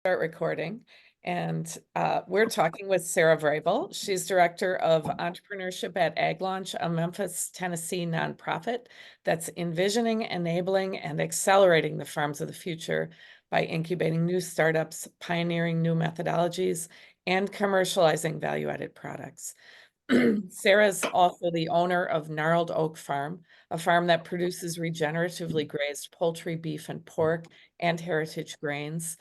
Start recording. And we're talking with Sarah Vrable. She's Director of Entrepreneurship at AgLaunch, a Memphis, Tennessee nonprofit that's envisioning, enabling, and accelerating the farms of the future by incubating new startups, pioneering new methodologies, and commercializing value-added products. Sarah's also the owner of Gnarled Oak Farm, a farm that produces regeneratively grazed poultry, beef, and pork, and heritage grains.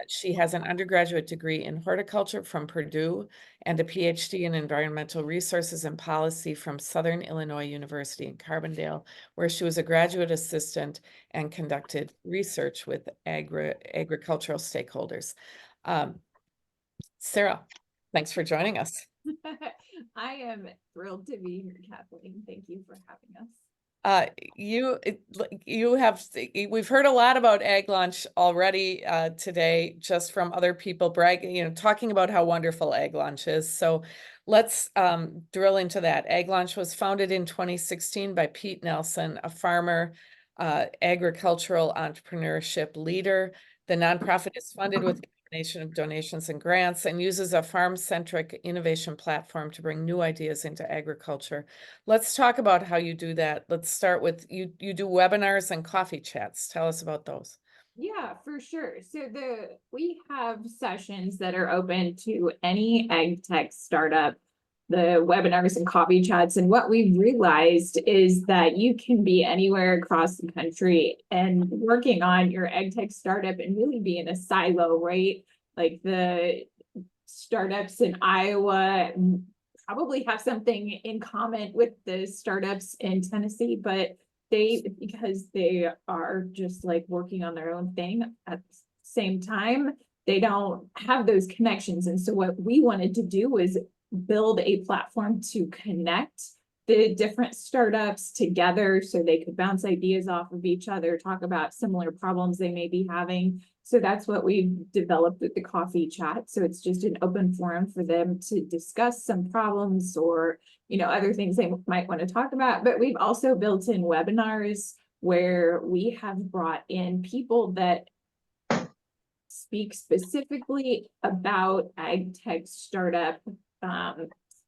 She has an undergraduate degree in horticulture from Purdue and a PhD in environmental resources and policy from Southern Illinois University in Carbondale, where she was a graduate assistant and conducted research with agricultural stakeholders. Sarah, thanks for joining us. I am thrilled to be here, Kathleen. Thank you for having us. We've heard a lot about AgLaunch already today, just from other people bragging, talking about how wonderful AgLaunch is. So let's drill into that. AgLaunch was founded in 2016 by Pete Nelson, a farmer, agricultural entrepreneurship leader. The nonprofit is funded with combination of donations and grants and uses a farm-centric innovation platform to bring new ideas into agriculture. Let's talk about how you do that. Let's start with you do webinars and coffee chats. Tell us about those. Yeah, for sure. So we have sessions that are open to any ag tech startup, the webinars and coffee chats. And what we've realized is that you can be anywhere across the country and working on your ag tech startup and really be in a silo, right? Like the startups in Iowa probably have something in common with the startups in Tennessee, but because they are just like working on their own thing at the same time, they don't have those connections. And so what we wanted to do was build a platform to connect the different startups together so they could bounce ideas off of each other, talk about similar problems they may be having. So that's what we've developed with the coffee chat. So it's just an open forum for them to discuss some problems or, other things they might want to talk about. But we've also built in webinars where we have brought in people that speak specifically about ag tech startup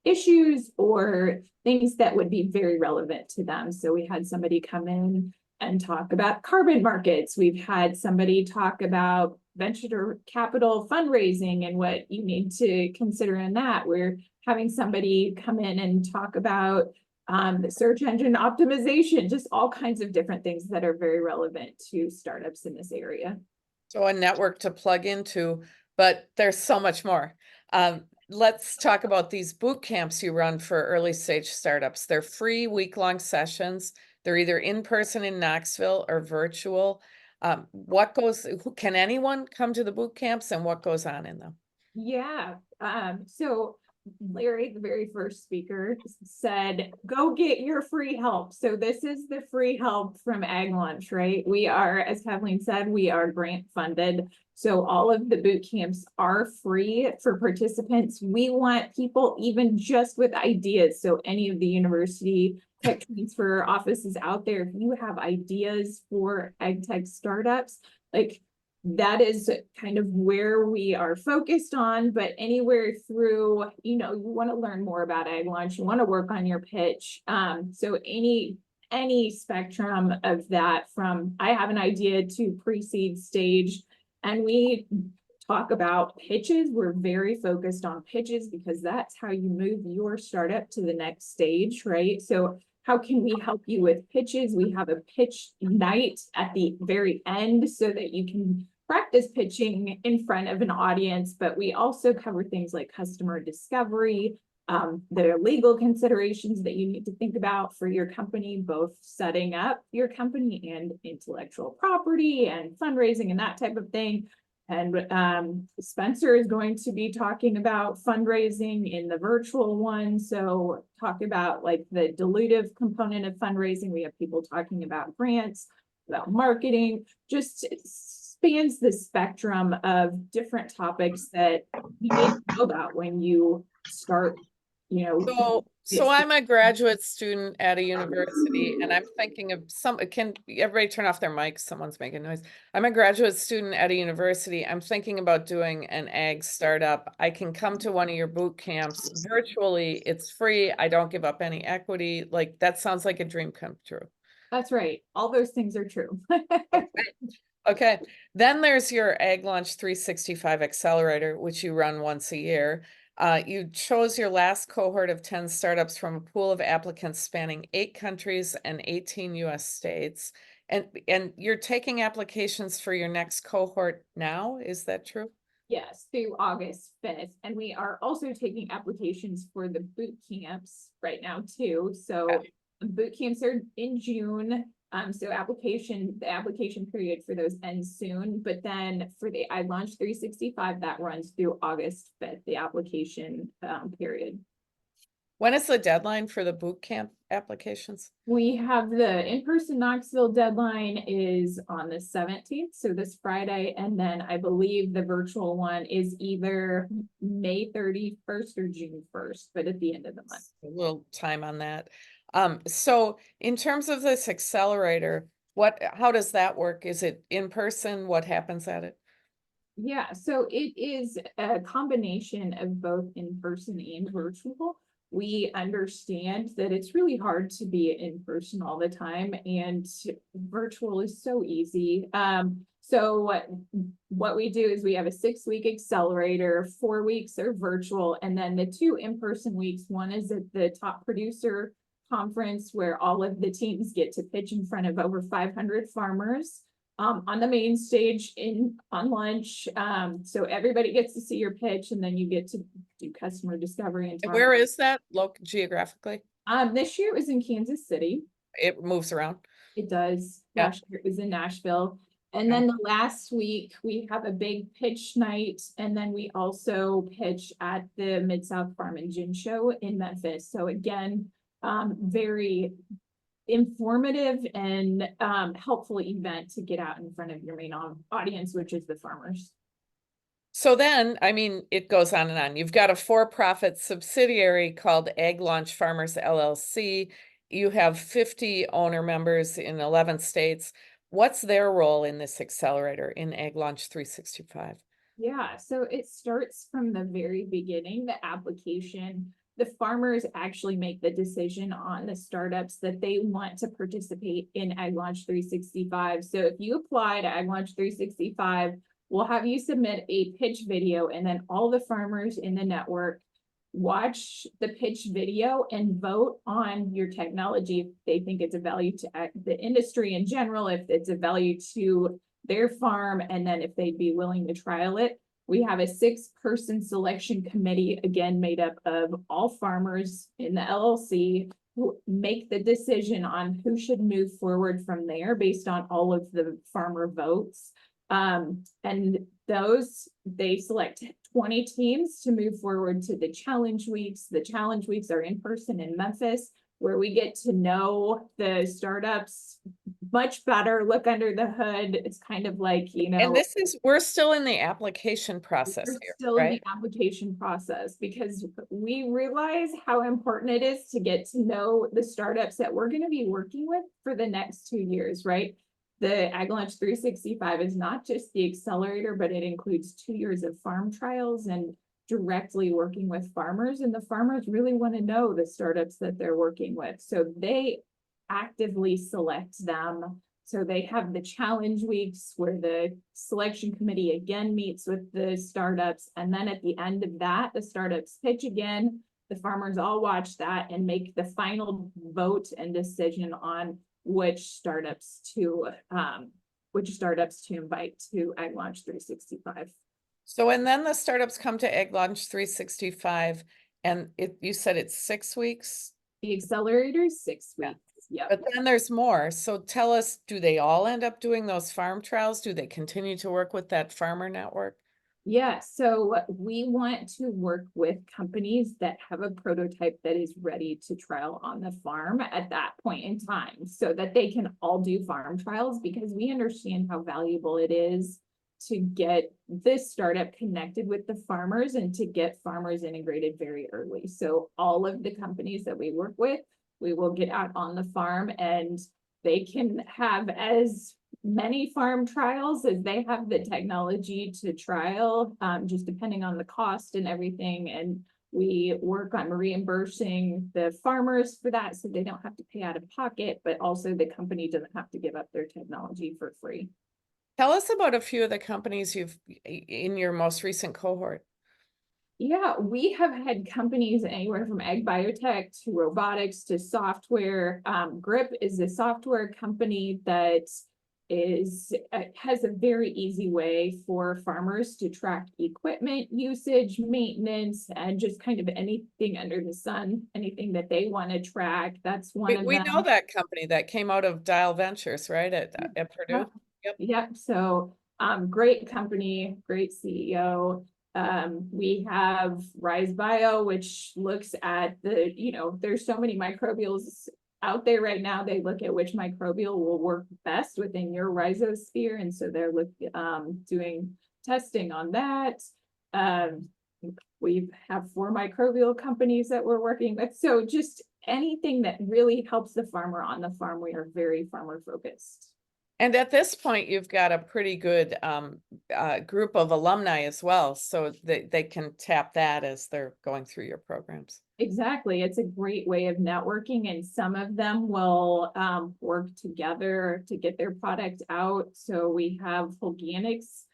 issues or things that would be very relevant to them. So we had somebody come in and talk about carbon markets. We've had somebody talk about venture capital fundraising and what you need to consider in that. We're having somebody come in and talk about the search engine optimization, just all kinds of different things that are very relevant to startups in this area. So a network to plug into, but there's so much more. Let's talk about these boot camps you run for early stage startups. They're free week-long sessions. They're either in person in Knoxville or virtual. Can anyone come to the boot camps, and what goes on in them? Yeah. So Larry, the very first speaker, said, go get your free help. So this is the free help from AgLaunch, right? We are, as Kathleen said, we are grant funded. So all of the boot camps are free for participants. We want people even just with ideas. So any of the university tech transfer offices out there, if you have ideas for ag tech startups, like that is kind of where we are focused on, but anywhere through, you want to learn more about AgLaunch, you want to work on your pitch. So any spectrum of that, from I have an idea to pre-seed stage. And we talk about pitches. We're very focused on pitches because that's how you move your startup to the next stage, right? So how can we help you with pitches? We have a pitch night at the very end so that you can practice pitching in front of an audience, but we also cover things like customer discovery, the legal considerations that you need to think about for your company, both setting up your company and intellectual property and fundraising and that type of thing. And Spencer is going to be talking about fundraising in the virtual one. So talk about like the dilutive component of fundraising. We have people talking about grants, about marketing, just spans the spectrum of different topics that you need to know about when you start So I'm a graduate student at a university and I'm thinking of can everybody turn off their mics? Someone's making noise. I'm a graduate student at a university. I'm thinking about doing an ag startup. I can come to one of your boot camps virtually. It's free. I don't give up any equity. Like that sounds like a dream come true. That's right. All those things are true. Okay. Then there's your AgLaunch 365 Accelerator, which you run once a year. You chose your last cohort of 10 startups from a pool of applicants spanning 8 countries and 18 US states. And you're taking applications for your next cohort now, is that true? Yes, through August 5th. And we are also taking applications for the boot camps right now too. So boot camps are in June. So the application period for those ends soon. But then for the AgLaunch 365, that runs through August 5th, the application period. When is the deadline for the boot camp applications? We have the in-person Knoxville deadline is on the 17th, so this Friday, and then I believe the virtual one is either May 31st or June 1st, but at the end of the month. A little time on that. So in terms of this accelerator, how does that work? Is it in person? What happens at it? Yeah, so it is a combination of both in-person and virtual. We understand that it's really hard to be in person all the time, and virtual is so easy. So what we do is we have a 6-week accelerator, 4 weeks are virtual, and then the 2 in-person weeks, one is at the top producer conference where all of the teams get to pitch in front of over 500 farmers. On the main stage on lunch. So everybody gets to see your pitch, and then you get to do customer discovery and And where is that geographically? this year it was in Kansas City. It moves around. It does. Yeah. Last year it was in Nashville. And then the last week we have a big pitch night, and then we also pitch at the Mid-South Farm and Gin Show in Memphis. So again, very informative and helpful event to get out in front of your main audience, which is the farmers. So then, I mean, it goes on and on. You've got a for-profit subsidiary called AgLaunch Farmers LLC. You have 50 owner members in 11 states. What's their role in this accelerator in AgLaunch 365? Yeah, so it starts from the very beginning, the application. The farmers actually make the decision on the startups that they want to participate in AgLaunch 365. So if you apply to AgLaunch 365, we'll have you submit a pitch video, and then all the farmers in the network watch the pitch video and vote on your technology if they think it's a value to the industry in general, if it's a value to their farm, and then if they'd be willing to trial it. We have a 6-person selection committee, again, made up of all farmers in the LLC, who make the decision on who should move forward from there based on all of the farmer votes. And they select 20 teams to move forward to the challenge weeks. The challenge weeks are in person in Memphis, where we get to know the startups much better, look under the hood. It's kind of like, And we're still in the application process we're here, still in right? the application process, because we realize how important it is to get to know the startups that we're going to be working with for the next 2 years, right? The AgLaunch 365 is not just the accelerator, but it includes 2 years of farm trials and directly working with farmers. And the farmers really want to know the startups that they're working with. So they actively select them. So they have the challenge weeks where the selection committee again meets with the startups. And then at the end of that, the startups pitch again. The farmers all watch that and make the final vote and decision on which startups to invite to AgLaunch 365. So, and then the startups come to AgLaunch 365, and you said it's 6 weeks? The accelerator is 6 weeks. Yeah. But then there's more. So tell us, do they all end up doing those farm trials? Do they continue to work with that farmer network? Yeah, so we want to work with companies that have a prototype that is ready to trial on the farm at that point in time, so that they can all do farm trials, because we understand how valuable it is to get this startup connected with the farmers and to get farmers integrated very early. So all of the companies that we work with, we will get out on the farm and they can have as many farm trials as they have the technology to trial, just depending on the cost and everything. And we work on reimbursing the farmers for that so they don't have to pay out of pocket, but also the company doesn't have to give up their technology for free. Tell us about a few of the companies you've in your most recent cohort. Yeah, we have had companies anywhere from ag biotech to robotics to software. Grip is a software company that has a very easy way for farmers to track equipment usage, maintenance, and just kind of anything under the sun, anything that they want to track. That's one of We know them. that company that came out of Dial Ventures, right, at Purdue? Yep. Yep. So, great company, great CEO. We have Rise Bio, which looks at there's so many microbials out there right now. They look at which microbial will work best within your rhizosphere. And so they're doing testing on that. We have 4 microbial companies that we're working with. So just anything that really helps the farmer on the farm, we are very farmer focused. And at this point, you've got a pretty good group of alumni as well, so they can tap that as they're going through your programs. Exactly. It's a great way of networking, and some of them will work together to get their product out. So we have Organics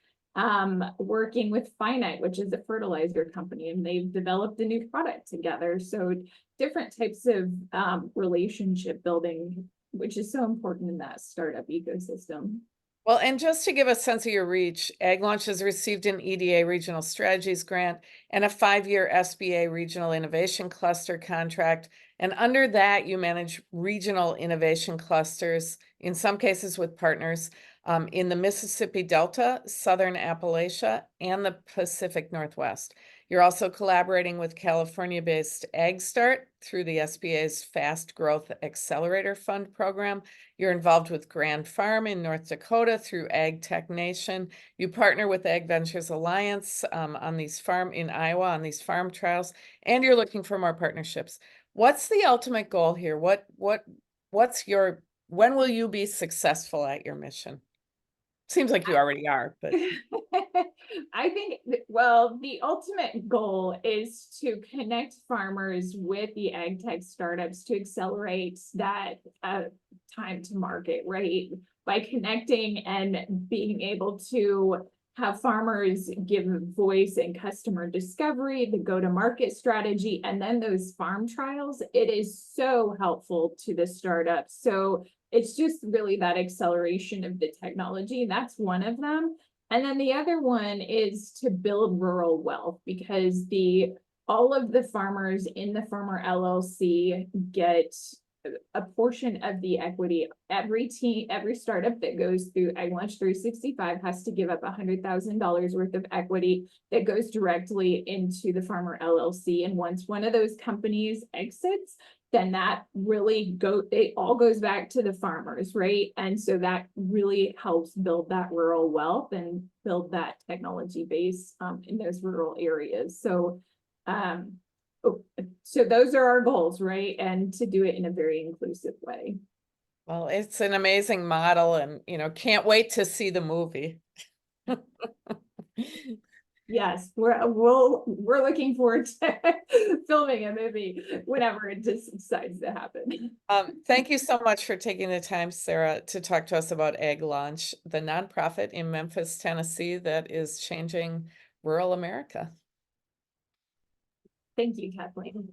working with Finite, which is a fertilizer company, and they've developed a new product together. So different types of relationship building, which is so important in that startup ecosystem. Well, and just to give a sense of your reach, AgLaunch has received an EDA Regional Strategies Grant and a 5-year SBA Regional Innovation Cluster contract. And under that, you manage regional innovation clusters, in some cases with partners, in the Mississippi Delta, Southern Appalachia, and the Pacific Northwest. You're also collaborating with California-based AgStart through the SBA's Fast Growth Accelerator Fund program. You're involved with Grand Farm in North Dakota through Ag Tech Nation. You partner with Ag Ventures Alliance on these in Iowa on these farm trials, and you're looking for more partnerships. What's the ultimate goal here? When will you be successful at your mission? Seems like you already are, but I think, well, the ultimate goal is to connect farmers with the ag tech startups to accelerate that time to market, right? By connecting and being able to have farmers give voice and customer discovery, the go-to-market strategy, and then those farm trials, it is so helpful to the startups. So it's just really that acceleration of the technology. That's one of them. And then the other one is to build rural wealth, because all of the farmers in the Farmer LLC get a portion of the equity. Every startup that goes through AgLaunch 365 has to give up $100,000 worth of equity that goes directly into the Farmer LLC. And once one of those companies exits, then that really it all goes back to the farmers, right? And so that really helps build that rural wealth and build that technology base in those rural areas. So so those are our goals, right? And to do it in a very inclusive way. well, it's an amazing model, and can't wait to see the movie. Yes, we're looking forward to filming a movie whenever it just decides to happen. Thank you so much for taking the time, Sarah, to talk to us about AgLaunch, the nonprofit in Memphis, Tennessee that is changing rural America. Thank you, Kathleen.